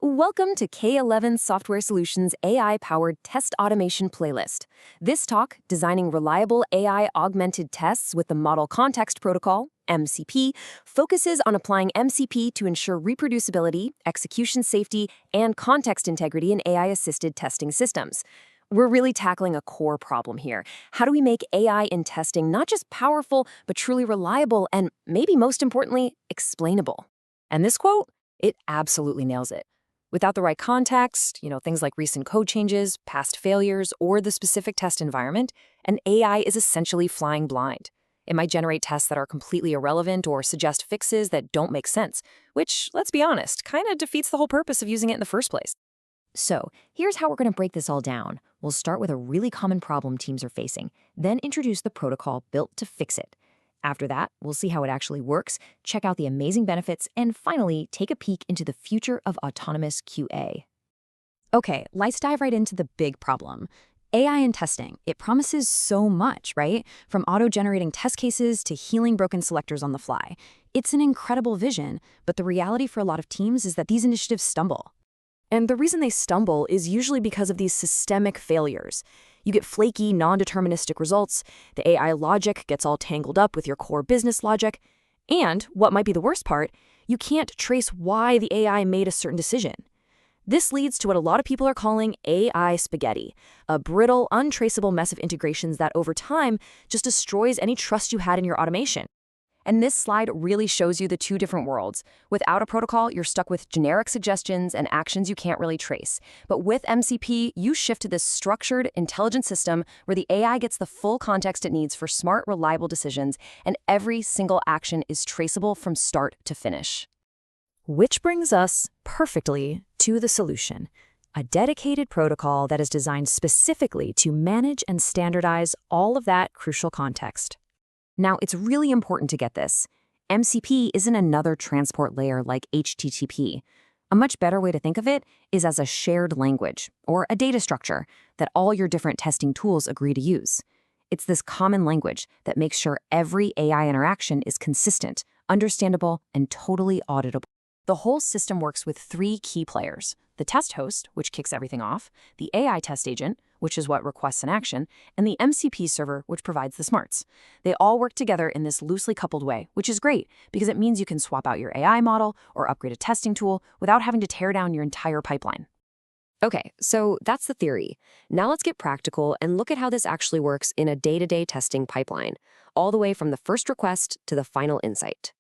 Welcome to K11 Software Solutions AI-powered test automation playlist. This talk, designing reliable AI-augmented tests with the Model Context Protocol, MCP, focuses on applying MCP to ensure reproducibility, execution safety, and context integrity in AI-assisted testing systems. We're really tackling a core problem here. How do we make AI in testing not just powerful, but truly reliable and, maybe most importantly, explainable? And this quote, it absolutely nails it. Without the right context, things like recent code changes, past failures, or the specific test environment, an AI is essentially flying blind. It might generate tests that are completely irrelevant or suggest fixes that don't make sense, which, let's be honest, kind of defeats the whole purpose of using it in the first place. So, here's how we're going to break this all down. We'll start with a really common problem teams are facing, then introduce the protocol built to fix it. After that, we'll see how it actually works, check out the amazing benefits, and finally, take a peek into the future of autonomous QA. Okay, let's dive right into the big problem. AI in testing, it promises so much, right? From auto-generating test cases to healing broken selectors on the fly. It's an incredible vision, but the reality for a lot of teams is that these initiatives stumble. And the reason they stumble is usually because of these systemic failures. You get flaky, non-deterministic results, the AI logic gets all tangled up with your core business logic, and, what might be the worst part, you can't trace why the AI made a certain decision. This leads to what a lot of people are calling AI spaghetti, a brittle, untraceable mess of integrations that over time just destroys any trust you had in your automation. And this slide really shows you the two different worlds. Without a protocol, you're stuck with generic suggestions and actions you can't really trace. But with MCP, you shift to this structured, intelligent system where the AI gets the full context it needs for smart, reliable decisions, and every single action is traceable from start to finish. Which brings us perfectly to the solution. A dedicated protocol that is designed specifically to manage and standardize all of that crucial context. Now, it's really important to get this. MCP isn't another transport layer like HTTP. A much better way to think of it is as a shared language, or a data structure, that all your different testing tools agree to use. It's this common language that makes sure every AI interaction is consistent, understandable, and totally auditable. The whole system works with three key players: the test host, which kicks everything off, the AI test agent, which is what requests an action, and the MCP server, which provides the smarts. They all work together in this loosely coupled way, which is great because it means you can swap out your AI model or upgrade a testing tool without having to tear down your entire pipeline. Okay, so that's the theory. Now let's get practical and look at how this actually works in a day-to-day testing pipeline, all the way from the first request to the final insight.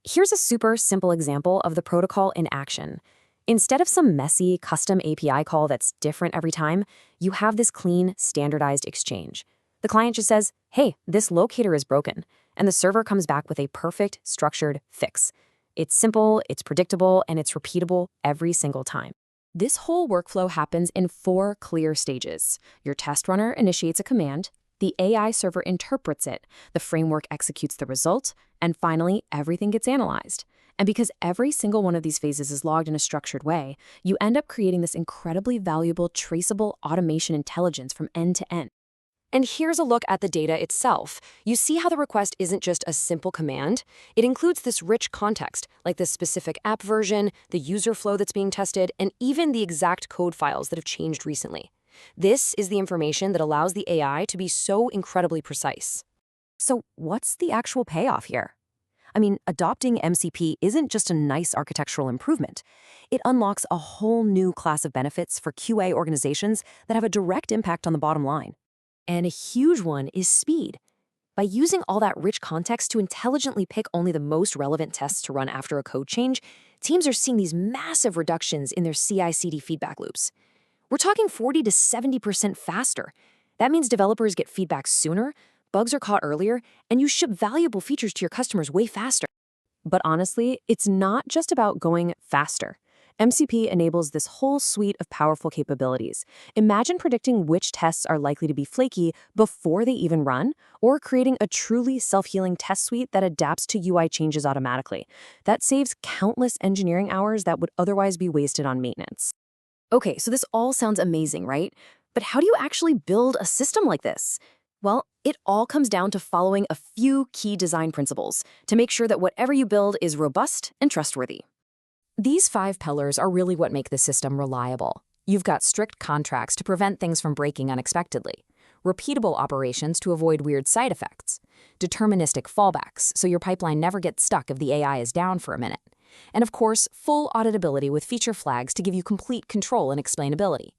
Here's a super simple example of the protocol in action. Instead of some messy, custom API call that's different every time, you have this clean, standardized exchange. The client just says, hey, this locator is broken, and the server comes back with a perfect, structured fix. It's simple, it's predictable, and it's repeatable every single time. This whole workflow happens in 4 clear stages. Your test runner initiates a command, the AI server interprets it, the framework executes the result, and finally, everything gets analyzed. And because every single one of these phases is logged in a structured way, you end up creating this incredibly valuable, traceable automation intelligence from end to end. And here's a look at the data itself. You see how the request isn't just a simple command? It includes this rich context, like the specific app version, the user flow that's being tested, and even the exact code files that have changed recently. This is the information that allows the AI to be so incredibly precise. So what's the actual payoff here? Adopting MCP isn't just a nice architectural improvement. It unlocks a whole new class of benefits for QA organizations that have a direct impact on the bottom line. And a huge one is speed. By using all that rich context to intelligently pick only the most relevant tests to run after a code change, teams are seeing these massive reductions in their CI/CD feedback loops. We're talking 40 to 70% faster. That means developers get feedback sooner, bugs are caught earlier, and you ship valuable features to your customers way faster. But honestly, it's not just about going faster. MCP enables this whole suite of powerful capabilities. Imagine predicting which tests are likely to be flaky before they even run, or creating a truly self-healing test suite that adapts to UI changes automatically. That saves countless engineering hours that would otherwise be wasted on maintenance. Okay, so this all sounds amazing, right? But how do you actually build a system like this? Well, it all comes down to following a few key design principles to make sure that whatever you build is robust and trustworthy. These 5 pillars are really what make the system reliable. You've got strict contracts to prevent things from breaking unexpectedly, repeatable operations to avoid weird side effects, deterministic fallbacks so your pipeline never gets stuck if the AI is down for a minute, and of course, full auditability with feature flags to give you complete control and explainability.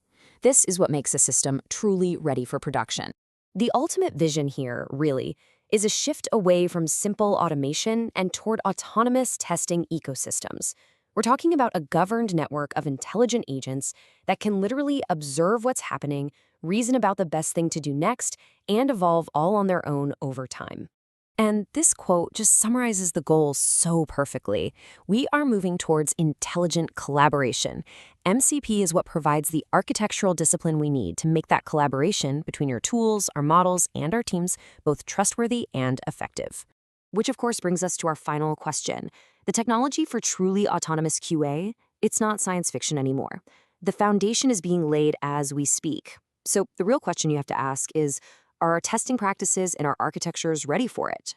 This is what makes a system truly ready for production. The ultimate vision here, really, is a shift away from simple automation and toward autonomous testing ecosystems. We're talking about a governed network of intelligent agents that can literally observe what's happening, reason about the best thing to do next, and evolve all on their own over time. And this quote just summarizes the goal so perfectly. We are moving towards intelligent collaboration. MCP is what provides the architectural discipline we need to make that collaboration between your tools, our models, and our teams both trustworthy and effective. Which of course brings us to our final question. The technology for truly autonomous QA, it's not science fiction anymore. The foundation is being laid as we speak. So the real question you have to ask is, are our testing practices and our architectures ready for it?